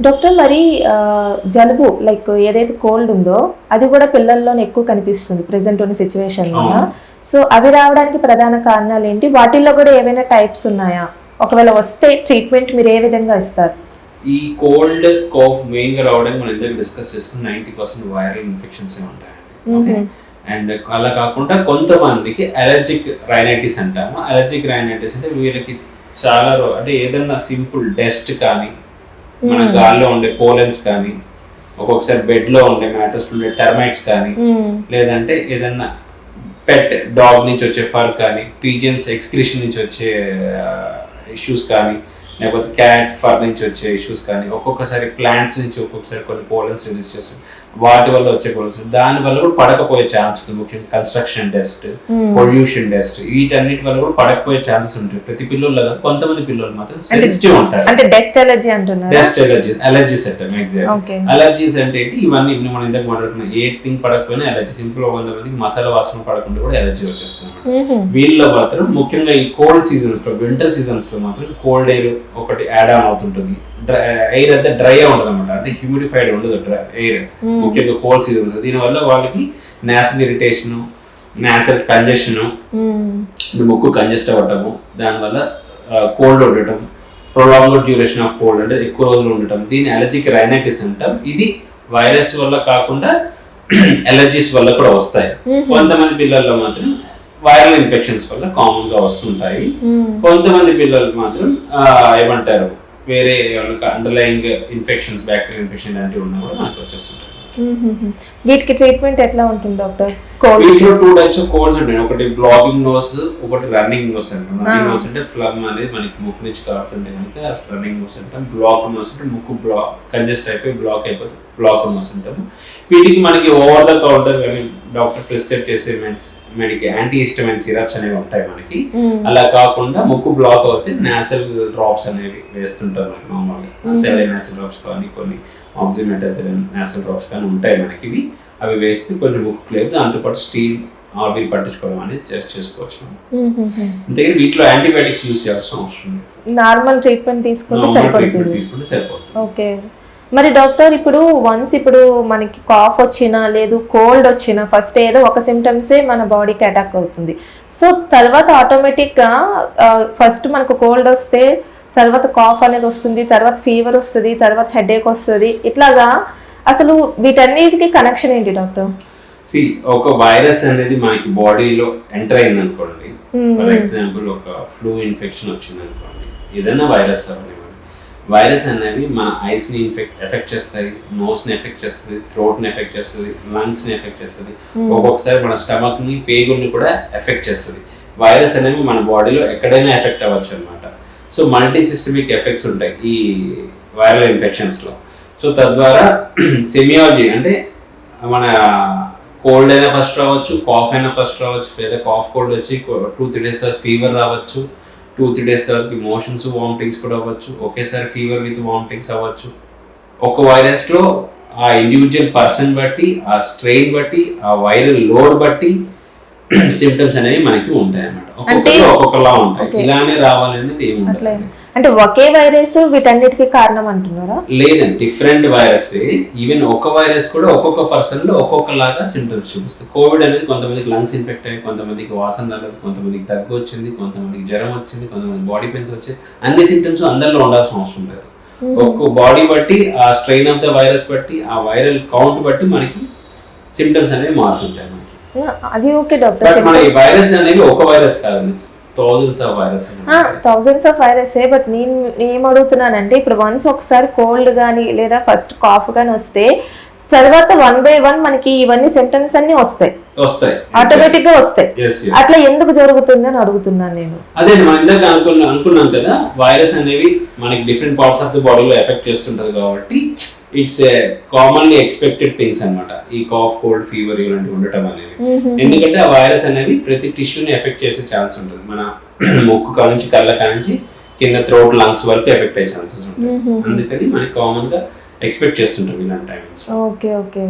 Doctor మరి జలుబు like ఏదైతే కోల్డ్ ఉందో అది కూడా పిల్లల్లోనే ఎక్కువ కనిపిస్తుంది ప్రెసెంట్ ఉన్న సిచ్యువేషన్ వల్ల. సో అవి రావడానికి ప్రధాన కారణాలు ఏంటి? వాటిల్లో కూడా ఏమైనా టైప్స్ ఉన్నాయా? ఒకవేళ వస్తే ట్రీట్మెంట్ మీరు ఏ విధంగా ఇస్తారు? ఈ కోల్డ్ కాఫ్ మెయిన్ గా రావడానికి మనం ఇందాక డిస్కస్ చేసుకున్న 90% వైరల్ ఇన్ఫెక్షన్స్ ఉంటాయండి. అండ్ అలా కాకుండా కొంతమందికి అలర్జిక్ రైనైటిస్ అంటాము. అలర్జిక్ రైనైటిస్ అంటే వీళ్ళకి చాలా అంటే ఏదన్నా సింపుల్ డస్ట్ కానీ, మన గాల్లో ఉండే పోలెన్స్ కానీ, ఒక్కొక్కసారి బెడ్ లో ఉండే మ్యాటర్స్ ఉండే టర్మైట్స్ కానీ, లేదంటే ఏదన్నా పెట్ డాగ్ నుంచి వచ్చే ఫర్ కానీ, పీజియన్స్ ఎక్స్క్రిషన్ నుంచి వచ్చే ఇష్యూస్ కానీ, లేకపోతే క్యాట్ ఫర్ నుంచి వచ్చే ఇష్యూస్ కానీ, ఒక్కొక్కసారి ప్లాంట్స్ నుంచి ఒక్కొక్కసారి కొన్ని పోలెన్స్ రిలీజ్ చేస్తాం, వాటి వల్ల వచ్చే పోలెన్స్, దాని వల్ల కూడా పడకపోయే ఛాన్స్ ఉంది. ముఖ్యంగా కన్స్ట్రక్షన్ డస్ట్, పొల్యూషన్ డస్ట్, వీటన్నిటి వల్ల కూడా పడకపోయే ఛాన్సెస్ ఉంటాయి. ప్రతి పిల్లలు కాదు, కొంతమంది పిల్లలు మాత్రం సెన్సిటివ్ ఉంటారు. అంటే డస్ట్ ఎలర్జీ అంటున్నారు. డస్ట్ ఎలర్జీ, అలర్జీస్ అంటాం. ఎగ్జాక్ట్ అలర్జీస్ అంటే ఇవన్నీ మనం ఇంతకు మాట్లాడుకున్నాం. ఏ థింగ్ పడకపోయినా అలర్జీ. సింపుల్ గా కొంతమందికి మసాలా వాసన పడకుండా కూడా అలర్జీ వచ్చేస్తుంది. వీళ్ళలో మాత్రం ముఖ్యంగా ఈ కోల్డ్ సీజన్స్ లో, వింటర్ సీజన్స్ లో మాత్రం కోల్డ్ ఎయిర్ ఒకటి యాడ్ ఆన్ అవుతుంటుంది. ఎయిర్ అంతా డ్రై ఉండదు అనమాట, అంటే హ్యూమిడిఫైడ్ ఉండదు ఎయిర్, ముఖ్యంగా కోల్డ్ సీజన్స్. దీనివల్ల వాళ్ళకి నేసల్ ఇరిటేషన్, నేసల్ కంజెషన్, ముక్కు కంజెస్ట్ అవ్వటము, దానివల్ల కోల్డ్ ఉండటం, ప్రొలాంగ్డ్ డ్యూరేషన్ ఆఫ్ కోల్డ్ అంటే ఎక్కువ రోజులు ఉండటం, దీన్ని అలర్జిక్ రైనైటిస్ అంటాం. ఇది వైరస్ వల్ల కాకుండా అలర్జీస్ వల్ల కూడా వస్తాయి. కొంతమంది పిల్లల్లో మాత్రం వైరల్ ఇన్ఫెక్షన్స్ వల్ల కామన్ గా వస్తుంటాయి. కొంతమంది పిల్లలు మాత్రం ఏమంటారు వేరే అండర్లైయింగ్ ఇన్ఫెక్షన్స్, బ్యాక్టీరియల్ ఇన్ఫెక్షన్ లాంటివి ఉన్నా కూడా మనకు వచ్చేస్తుంటాయి. వీటికి ట్రీట్మెంట్ ఎట్లా ఉంటుంది డాక్టర్? వీటిలో 2 టైప్స్ ఆఫ్ కోల్డ్స్ ఉంటాయి. ఒకటి బ్లాకింగ్ నోస్, ఒకటి రన్నింగ్ నోస్ అంటాం. రన్నింగ్ నోస్ అంటే ఫ్లమ్ అనేది మనకి ముక్కు నుంచి కారుతుంటే కనుక రన్నింగ్ నోస్ అంటాం. బ్లాక్ నోస్ అంటే ముక్కు కంజెస్ట్ అయిపోయి బ్లాక్ అయిపోతుంది, బ్లాక్ నోస్ అంటాము. వీటికి మనకి ఓవర్ ద కౌంటర్ కానీ డాక్టర్ ప్రిస్క్రైబ్ చేసే యాంటీ హిస్టమైన్ సిరప్స్ అనేవి ఉంటాయి మనకి. అలా కాకుండా ముక్కు బ్లాక్ అవుతే నాసల్ డ్రాప్స్ అనేవి వేస్తుంటారు మనకి. నార్మల్గా సెలైన్ నాసల్ డ్రాప్స్ కానీ, కొన్ని ఆక్సిమెటాజిలిన్ నాసల్ డ్రాప్స్ కానీ ఉంటాయి మనకి. అవి వేస్తే కొంచెం ముక్కు క్లియర్, దాంతోపాటు స్టీమ్ ఆవిరి పట్టించుకోవడం అనేది చేసుకోవచ్చు. అంతేగాని వీటిలో యాంటీబయాటిక్స్ యూస్ చేయాల్సిన అవసరం లేదు. నార్మల్ ట్రీట్మెంట్ తీసుకుంటే సరిపోతుంది. ఓకే. మరి డాక్టర్ ఇప్పుడు ఇప్పుడు మనకి కాఫ్ వచ్చినా లేదు కోల్డ్ వచ్చినా ఫస్ట్ ఏదో ఒక సిమ్టమ్సే మన బాడీకి అటాక్ అవుతుంది. సో తర్వాత ఆటోమేటిక్గా ఫస్ట్ మనకు కోల్డ్ వస్తే తర్వాత కాఫ్ అనేది వస్తుంది, తర్వాత ఫీవర్ వస్తుంది, తర్వాత హెడేక్ వస్తుంది. ఇట్లాగా అసలు వీటన్నిటికీ కనెక్షన్ ఏంటి డాక్టర్? ఒక వైరస్ అనేది మనకి బాడీలో ఎంటర్ అయింది అనుకోండి, ఫర్ ఎగ్జాంపుల్ ఒక ఫ్లూ ఇన్ఫెక్షన్ వచ్చింది అనుకోండి, ఏదైనా వైరస్ వైరస్ అనేవి మన ఐస్ ని ఎఫెక్ట్ చేస్తాయి, నోస్ ని ఎఫెక్ట్ చేస్తుంది, థ్రోట్ ని ఎఫెక్ట్ చేస్తుంది, లంగ్స్ ని ఎఫెక్ట్ చేస్తుంది, ఒక్కొక్కసారి మన స్టమక్ ని, పేగుల్ని కూడా ఎఫెక్ట్ చేస్తుంది. వైరస్ అనేవి మన బాడీలో ఎక్కడైనా ఎఫెక్ట్ అవ్వచ్చు అనమాట. సో మల్టీ సిస్టమిక్ ఎఫెక్ట్స్ ఉంటాయి ఈ వైరల్ ఇన్ఫెక్షన్స్ లో. సో తద్వారా సెమియాలజీ అంటే మన కోల్డ్ అయినా ఫస్ట్ రావచ్చు, కాఫ్ అయినా ఫస్ట్ రావచ్చు, లేదా కాఫ్ కోల్డ్ వచ్చి 2-3 days తర్వాత ఫీవర్ రావచ్చు, 2-3 days తర్వాత మోషన్స్, వామిటింగ్స్ కూడా అవ్వచ్చు, ఒకేసారి ఫీవర్ విత్ వామిటింగ్స్ అవ్వచ్చు. ఒక వైరస్ లో ఆ ఇండివిజువల్ పర్సన్ బట్టి, ఆ స్ట్రెయిన్ బట్టి, ఆ వైరల్ లోడ్ బట్టి సిమ్టమ్స్ అనేవి మనకి ఉంటాయి అన్నమాట. ఒక్కొక్కలా ఉంటాయి. ఇలానే రావాలనేది ఏమి ఉండదు. అంటే ఒకే వైరస్ వీటన్నిటికీ కారణం అంటున్నారా? లేదండి, డిఫరెంట్ వైరస్. ఈవెన్ ఒక వైరస్ కూడా ఒక్కొక్క పర్సన్ లో ఒక్కొక్కలాగా సిమ్టమ్స్ చూపిస్తుంది. కోవిడ్ అనేది కొంతమందికి లంగ్స్ ఇన్ఫెక్ట్ అయ్యి, కొంతమందికి వాసన రాలేదు, కొంతమందికి దగ్గు వచ్చింది, కొంతమందికి జ్వరం వచ్చింది, కొంతమందికి బాడీ పెయిన్స్ వచ్చాయి. అన్ని సిమ్టమ్స్ అందరిలో ఉండాల్సిన అవసరం లేదు. ఒక్క బాడీ బట్టి, ఆ స్ట్రెయిన్ ఆఫ్ ద వైరస్ బట్టి, ఆ వైరల్ కౌంట్ బట్టి మనకి సిమ్టమ్స్ అనేవి మారుతుంటాయి మనకి. అది ఓకే డాక్టర్. బట్ మన ఈ వైరస్ అనేది ఒక వైరస్ కాదండి, థౌజండ్స్ ఆఫ్ వైరస్. బట్ నేను ఏం అడుగుతున్నానంటే ఇప్పుడు వన్స్ ఒకసారి కోల్డ్ కానీ లేదా ఫస్ట్ కాఫ్ కానీ వస్తే తర్వాత 1 by 1 మనకి ఇవన్నీ సిమ్టమ్స్ అన్ని వస్తాయి, ఆటోమేటిక్ గా వస్తాయి. అట్లా ఎందుకు జరుగుతుంది అని అడుగుతున్నాను నేను. అదే మనం ఇందాక అనుకున్నాం కదా, వైరస్ అనేవి మనకి డిఫరెంట్ పార్ట్స్ ఆఫ్ ది బాడీలో ఎఫెక్ట్ చేస్తుంటది కాబట్టి ఇట్స్ కామన్లీ ఎక్స్పెక్టెడ్ థింగ్స్ అనమాట. ఈ కాఫ్, కోల్డ్, ఫీవర్ ఇలాంటివి ఉండటం అనేవి. ఎందుకంటే ఆ వైరస్ అనేవి ప్రతి టిష్యూని ఎఫెక్ట్ చేసే ఛాన్స్ ఉంటుంది. మన ముక్కు కానుంచి, కళ్ళ కానుంచి కింద థ్రోట్, లంగ్స్ వరకు ఎఫెక్ట్ అయ్యే ఛాన్సెస్ ఉంటాయి. అందుకని మనకి కామన్ గా ఎక్స్పెక్ట్ చేస్తుంటాం ఇలాంటి టైమ్స్. ఓకే.